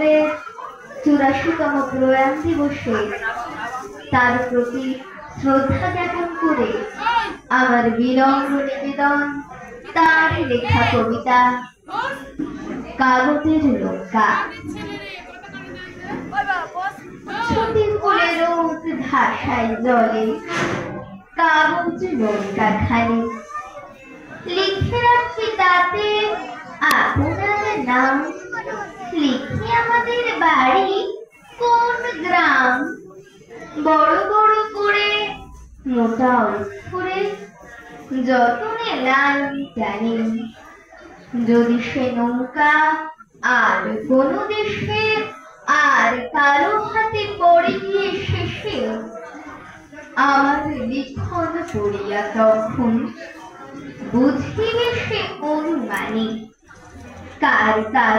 বিপ্লবের 84তম প্রয়াণ দিবসে তার প্রতি শ্রদ্ধা জ্ঞাপন করে আমার বিনম্র নিবেদন তার লেখা কবিতা কাগজের নৌকা। ছুটি ফুলে রোজ ভাষায় জলে কাগজ নৌকা খানি, লিখে রাখি তাতে আপনার নাম, লিখি আমাদের বাড়ি কোন গ্রাম। বড় বড় করে মোটা অক্ষরে যতনে লাল জানি, যদি সে নৌকা আর কোনো দেশে আর কারো হাতে পড়ে গিয়ে শেষে, আমার লিখন পড়িয়া তখন বুঝিবে সে অনুমানে কার কার